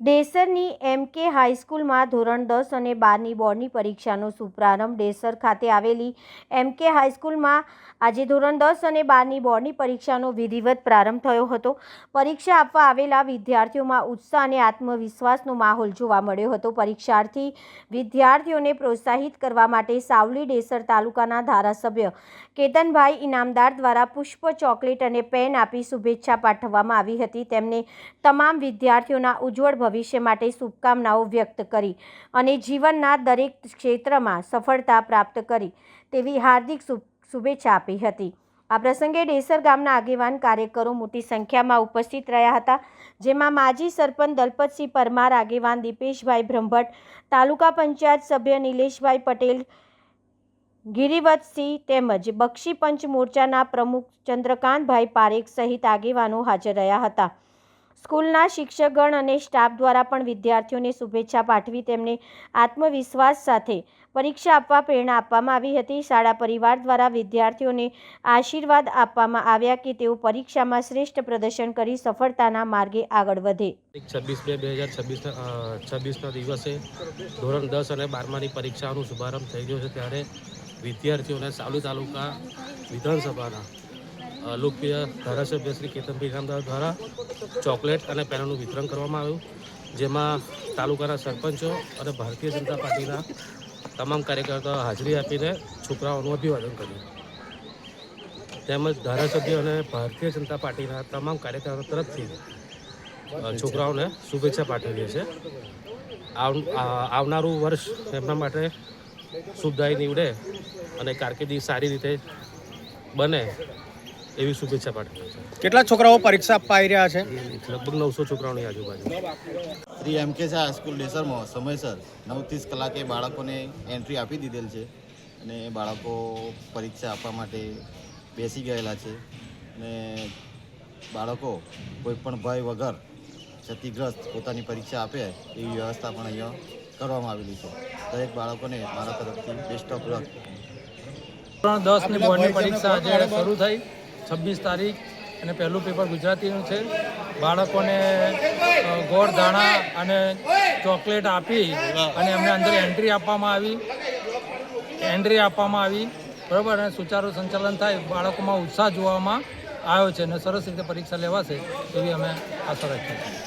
ડેસરની એમ.કે. હાઈસ્કૂલમાં ધોરણ 10 અને 12ની બોર્ડની પરીક્ષાનો શુભારંભ ડેસર ખાતે આવેલી એમ.કે. હાઈસ્કૂલમાં આજે ધોરણ 10 અને 12ની બોર્ડની પરીક્ષાનો વિધિવત પ્રારંભ થયો હતો. પરીક્ષા આપવા આવેલા વિદ્યાર્થીઓમાં ઉત્સાહ અને આત્મવિશ્વાસનો માહોલ જોવા મળ્યો હતો. પરીક્ષાર્થી વિદ્યાર્થીઓને પ્રોત્સાહિત કરવા માટે સાવલી ડેસર તાલુકાના ધારાસભ્ય કેતનભાઈ ઇનામદાર દ્વારા પુષ્પ, ચોકલેટ અને પેન આપી શુભેચ્છા પાઠવવામાં આવી હતી. તેમને તમામ વિદ્યાર્થીઓના ઉજ્જવળ ભવિષ્ય માટે શુભકામનાઓ વ્યક્ત કરી અને જીવનના દરેક ક્ષેત્રમાં સફળતા પ્રાપ્ત કરી તેવી હાર્દિક શુભેચ્છા આપી હતી. આ પ્રસંગે ડેસર ગામના આગેવાન કાર્યકરો મોટી સંખ્યામાં ઉપસ્થિત રહ્યા હતા, જેમાં માજી સરપંચ દલપતસિંહ પરમાર, આગેવાન દીપેશભાઈ બ્રહ્મભટ્ટ, તાલુકા પંચાયત સભ્ય નિલેશભાઈ પટેલ, ગિરિવતસિંહ તેમજ બક્ષી પંચ મોરચાના પ્રમુખ ચંદ્રકાંતભાઈ પારેખ સહિત આગેવાનો હાજર રહ્યા હતા. સ્કૂલના શિક્ષકગણ અને સ્ટાફ દ્વારા પણ વિદ્યાર્થીઓને શુભેચ્છા પાઠવી તેમને આત્મવિશ્વાસ સાથે પરીક્ષા આપવા પ્રેરણા આપવામાં આવી હતી. શાળા પરિવાર દ્વારા વિદ્યાર્થીઓને આશીર્વાદ આપવામાં આવ્યા કે તેઓ પરીક્ષામાં શ્રેષ્ઠ પ્રદર્શન કરી સફળતાના માર્ગે આગળ વધે. 26/2/2026ના દિવસે ધોરણ 10 અને 12માની પરીક્ષાનો શુભારંભ થઈ ગયો છે, ત્યારે વિદ્યાર્થીઓને સાવલી તાલુકા વિધાનસભાના લોકપ્રિય ધારાસભ્ય શ્રી કેતનભાઈ ઇનામદાર દ્વારા ચોકલેટ અને પેનનું વિતરણ કરવામાં આવ્યું, જેમાં તાલુકાના સરપંચો અને ભારતીય જનતા પાર્ટીના તમામ કાર્યકર્તાઓ હાજરી આપીને છોકરાઓનું અભિવાદન કર્યું. તેમજ ધારાસભ્ય અને ભારતીય જનતા પાર્ટીના તમામ કાર્યકર્તાઓ તરફથી છોકરાઓને શુભેચ્છા પાઠવીએ છીએ. આવનારું વર્ષ એમના માટે શુભદાયી નીવડે અને કારકિર્દી સારી રીતે બને એવી શુભેચ્છા પાઠવીએ છીએ. કેટલા છોકરાઓ પરીક્ષા આપવા આવી રહ્યા છે? લગભગ 900 છોકરાઓની આજુબાજુ. શ્રી એમ.કે. હાઈસ્કૂલ ડેસરમાં સમયસર 9:30 કલાકે બાળકોને એન્ટ્રી આપી દીધેલ છે અને બાળકો પરીક્ષા આપવા માટે બેસી ગયેલા છે અને બાળકો કોઈપણ ભય વગર ક્ષતિગ્રસ્ત પોતાની પરીક્ષા આપે એવી વ્યવસ્થા પણ અહીંયા કરવામાં આવેલી છે. દરેક બાળકોને મારા તરફથી બેસ્ટ ઓફ લક. ધોરણ 10ની બોર્ડની પરીક્ષા આજે શરૂ થઈ 26 તારીખ અને પહેલું પેપર ગુજરાતીનું છે. બાળકોને ગોળ દાણા અને ચોકલેટ આપી અને એમને અંદર એન્ટ્રી આપવામાં આવી બરાબર, અને સુચારું સંચાલન થાય, બાળકોમાં ઉત્સાહ જોવામાં આવ્યો છે અને સરસ રીતે પરીક્ષા લેવાશે એવી અમે આશા રાખીએ છીએ.